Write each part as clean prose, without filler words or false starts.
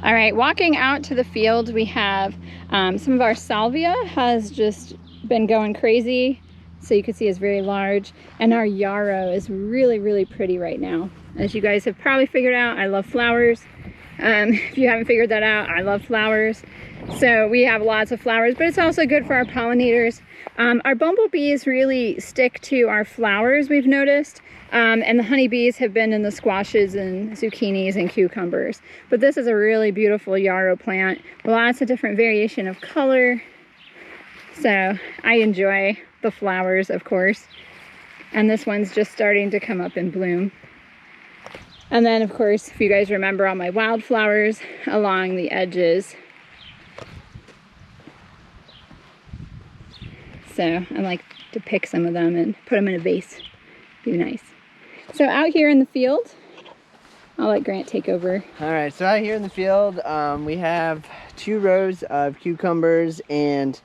All right, walking out to the field, we have some of our salvia has just been going crazy. So you can see it's very large. And our yarrow is really, really pretty right now. As you guys have probably figured out, I love flowers. If you haven't figured that out, I love flowers. So we have lots of flowers, but it's also good for our pollinators. Our bumblebees really stick to our flowers, we've noticed. And the honeybees have been in the squashes and zucchinis and cucumbers. But this is a really beautiful yarrow plant. Lots of different variation of color. So I enjoy the flowers, of course. And this one's just starting to come up and bloom. And then, of course, if you guys remember all my wildflowers along the edges. So I like to pick some of them and put them in a vase. Be nice. So out here in the field, I'll let Grant take over. All right, so out here in the field, we have 2 rows of cucumbers, and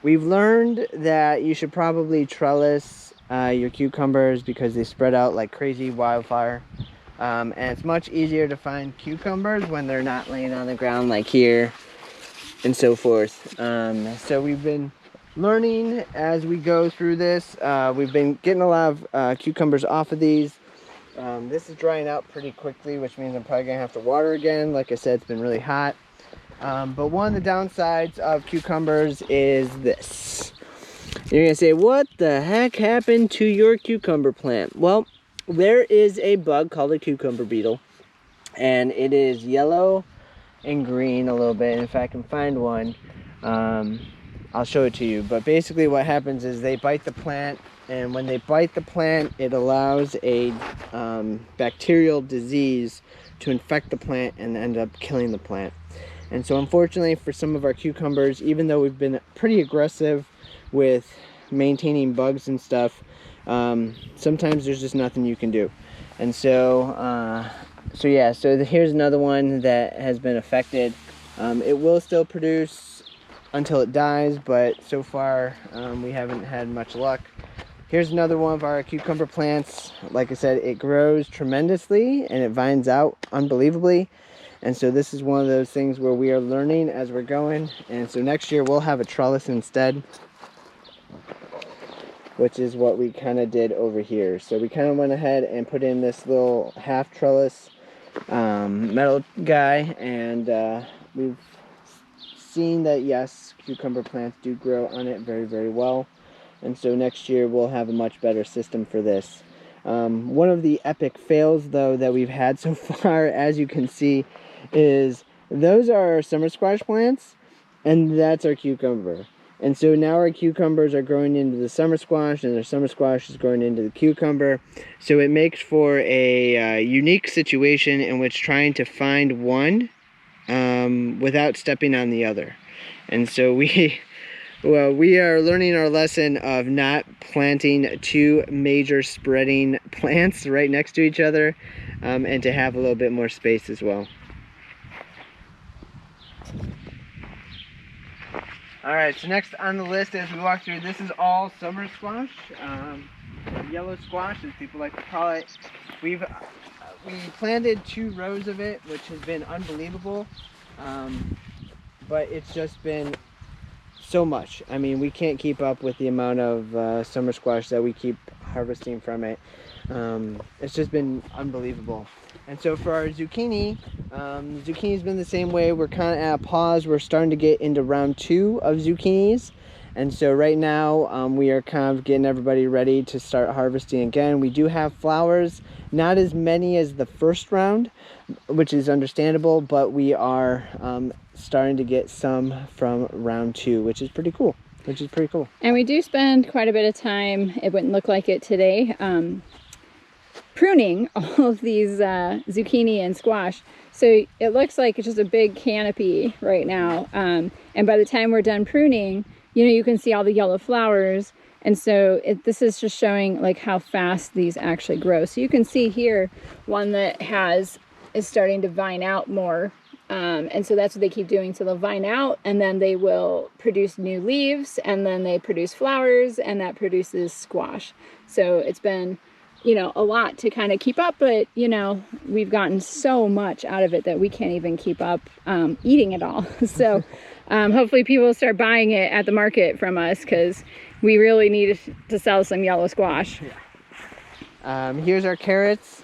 we've learned that you should probably trellis your cucumbers because they spread out like crazy wildfire. And it's much easier to find cucumbers when they're not laying on the ground like here and so forth. So we've been learning as we go through this. We've been getting a lot of cucumbers off of these. This is drying out pretty quickly, which means I'm probably gonna have to water again. Like I said, it's been really hot. But one of the downsides of cucumbers is this. You're gonna say, what the heck happened to your cucumber plant? Well, there is a bug called a cucumber beetle, and it is yellow and green a little bit. And if I can find one, I'll show it to you. But basically what happens is they bite the plant, and when they bite the plant, it allows a bacterial disease to infect the plant and end up killing the plant. And so unfortunately for some of our cucumbers, even though we've been pretty aggressive with maintaining bugs and stuff, sometimes there's just nothing you can do. And so yeah, so here's another one that has been affected. It will still produce until it dies, but so far we haven't had much luck. Here's another one of our cucumber plants. Like I said, it grows tremendously and it vines out unbelievably. And so this is one of those things where we are learning as we're going. And so next year we'll have a trellis instead, which is what we kind of did over here. So we kind of went ahead and put in this little half trellis metal guy, and we've seen that yes, cucumber plants do grow on it very, very well. And so next year we'll have a much better system for this. One of the epic fails though that we've had so far, as you can see, is those are our summer squash plants and that's our cucumber. And so now our cucumbers are growing into the summer squash and the summer squash is growing into the cucumber. So it makes for a unique situation in which trying to find one without stepping on the other. And so we are learning our lesson of not planting 2 major spreading plants right next to each other, and to have a little bit more space as well. All right, so next on the list as we walk through, this is all summer squash, yellow squash as people like to call it. We planted 2 rows of it, which has been unbelievable, but it's just been so much. I mean, we can't keep up with the amount of summer squash that we keep harvesting from it. It's just been unbelievable. And so for our zucchini, zucchini's been the same way. We're kind of at a pause. We're starting to get into round 2 of zucchinis. And so right now we are kind of getting everybody ready to start harvesting again. We do have flowers, not as many as the first round, which is understandable, but we are starting to get some from round 2, which is pretty cool. And we do spend quite a bit of time, it wouldn't look like it today, pruning all of these zucchini and squash. So it looks like it's just a big canopy right now. And by the time we're done pruning, you know, you can see all the yellow flowers. And so this is just showing like how fast these actually grow. So you can see here one that is starting to vine out more. And so that's what they keep doing. So they'll vine out and then they will produce new leaves and then they produce flowers and that produces squash. So it's been you know, a lot to kind of keep up, but you know, we've gotten so much out of it that we can't even keep up eating it all. So hopefully people will start buying it at the market from us, because we really need to sell some yellow squash. Here's our carrots.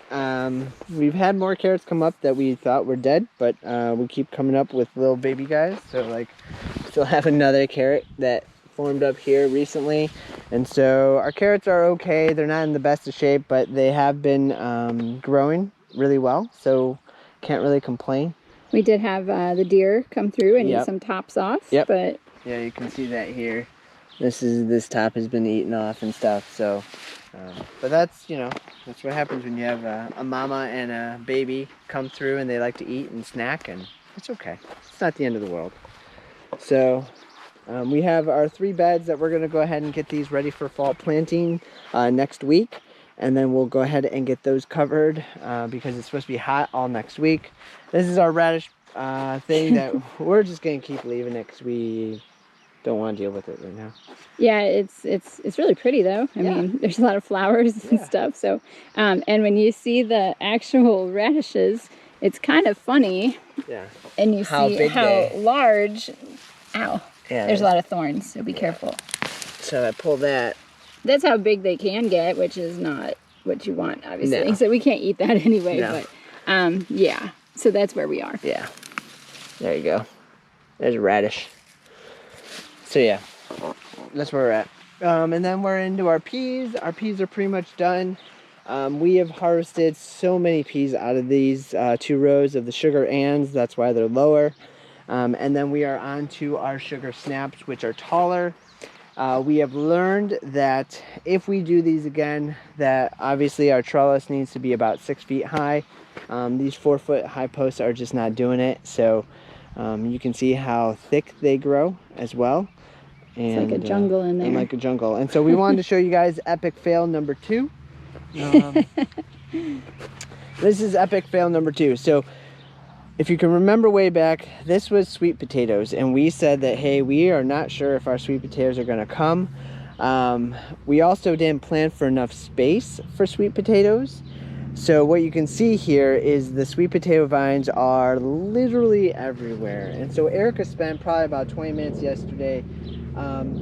We've had more carrots come up that we thought were dead, but we keep coming up with little baby guys. So like, still have another carrot that formed up here recently, and so our carrots are okay. They're not in the best of shape, but they have been growing really well, so can't really complain. We did have the deer come through and eat some tops off. But yeah, you can see that here. This top has been eaten off and stuff. So but that's, you know, that's what happens when you have a mama and a baby come through and they like to eat and snack, and it's okay. It's not the end of the world. So we have our 3 beds that we're going to go ahead and get these ready for fall planting next week. And then we'll go ahead and get those covered because it's supposed to be hot all next week. This is our radish thing that we're just going to keep leaving it because we don't want to deal with it right now. Yeah, it's really pretty though. I mean, there's a lot of flowers and stuff. So, and when you see the actual radishes, it's kind of funny. Yeah. And you see how large. Ow. Yeah, there's a lot of thorns, so be careful. So I pull that. That's how big they can get, which is not what you want, obviously. No. So we can't eat that anyway. No. But yeah, so that's where we are. Yeah. There you go. There's a radish. So yeah, that's where we're at. And then we're into our peas. Our peas are pretty much done. We have harvested so many peas out of these 2 rows of the sugar ands. That's why they're lower. And then we are on to our sugar snaps, which are taller. We have learned that if we do these again, that obviously our trellis needs to be about 6 feet high. These 4-foot high posts are just not doing it. So you can see how thick they grow as well. And, it's like a jungle in there. And like a jungle. And so we wanted to show you guys epic fail number 2. This is epic fail number 2. So if you can remember way back, this was sweet potatoes, and we said that, hey, we are not sure if our sweet potatoes are going to come. We also didn't plan for enough space for sweet potatoes. So what you can see here is the sweet potato vines are literally everywhere. And so Erica spent probably about 20 minutes yesterday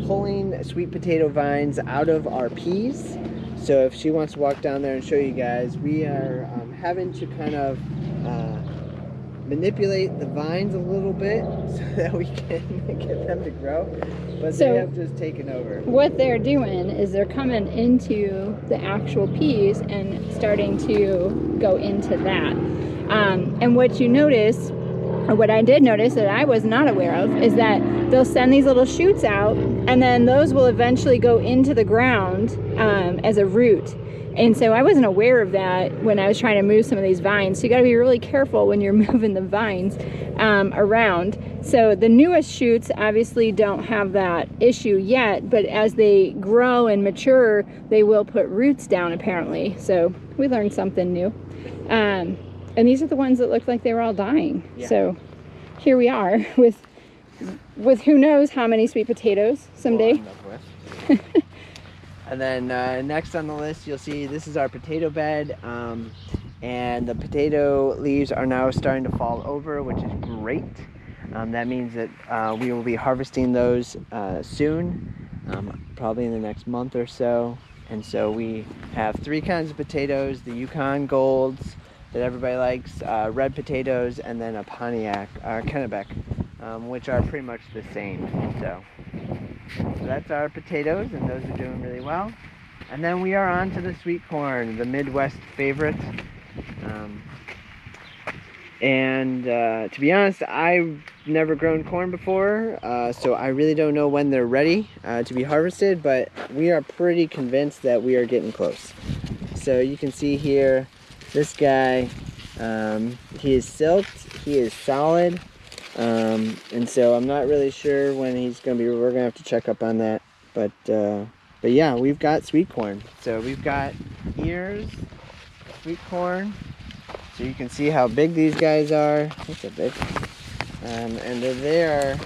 pulling sweet potato vines out of our peas. So if she wants to walk down there and show you guys, we are having to kind of manipulate the vines a little bit so that we can get them to grow, but so they have just taken over. What they're doing is they're coming into the actual peas and starting to go into that. And what you notice, or what I did notice that I was not aware of, is that they'll send these little shoots out, and then those will eventually go into the ground as a root. And so I wasn't aware of that when I was trying to move some of these vines. So you got to be really careful when you're moving the vines around. So the newest shoots obviously don't have that issue yet, but as they grow and mature, they will put roots down apparently. So we learned something new. And these are the ones that looked like they were all dying. Yeah. So here we are with who knows how many sweet potatoes someday. And then next on the list, you'll see this is our potato bed, and the potato leaves are now starting to fall over, which is great. That means that we will be harvesting those soon, probably in the next month or so. And so we have 3 kinds of potatoes: the Yukon Golds that everybody likes, red potatoes, and then a Pontiac, Kennebec, which are pretty much the same. So that's our potatoes, and those are doing really well. And then we are on to the sweet corn, the Midwest favorite. To be honest, I've never grown corn before, so I really don't know when they're ready to be harvested, but we are pretty convinced that we are getting close. So you can see here, this guy, he is silked, he is solid. And so I'm not really sure when he's gonna be. We're gonna have to check up on that. But yeah, we've got sweet corn. So we've got ears, sweet corn. So you can see how big these guys are. That's a big one. And they are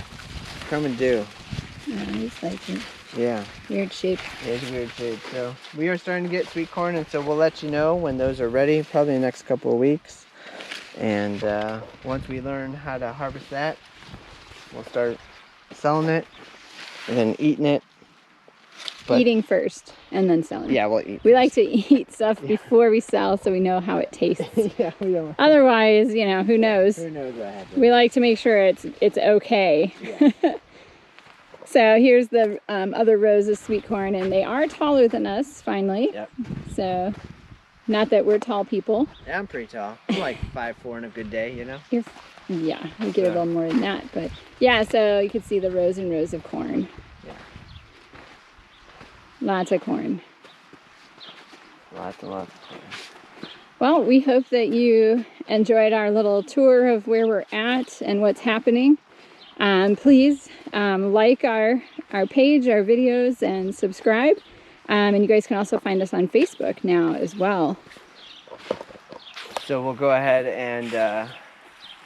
come and do. Yeah, he's like it. Yeah. Weird shape. It is a weird shape. So we are starting to get sweet corn, and so we'll let you know when those are ready, probably in the next couple of weeks. And once we learn how to harvest that, we'll start selling it and then eating it. But, Eating first and then selling. Yeah, we'll eat. We like to eat stuff before we sell so we know how it tastes. Yeah, we don't. Otherwise, you know, who knows? Who knows what happens. We like to make sure it's okay. Yeah. So here's the other rows of sweet corn, and they are taller than us, finally. Yep. So, not that we're tall people. Yeah, I'm pretty tall. I'm like 5'4" on a good day, you know? Yeah, we get a little more than that. But yeah, so you can see the rows and rows of corn. Yeah. Lots of corn. Lots and lots of corn. Well, we hope that you enjoyed our little tour of where we're at and what's happening. Please like our page, our videos, and subscribe. And you guys can also find us on Facebook now as well. So we'll go ahead and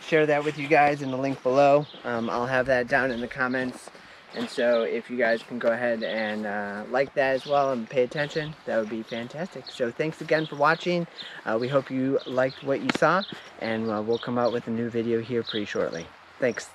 share that with you guys in the link below. I'll have that down in the comments. And so if you guys can go ahead and like that as well and pay attention, that would be fantastic. So thanks again for watching. We hope you liked what you saw, and we'll come out with a new video here pretty shortly. Thanks.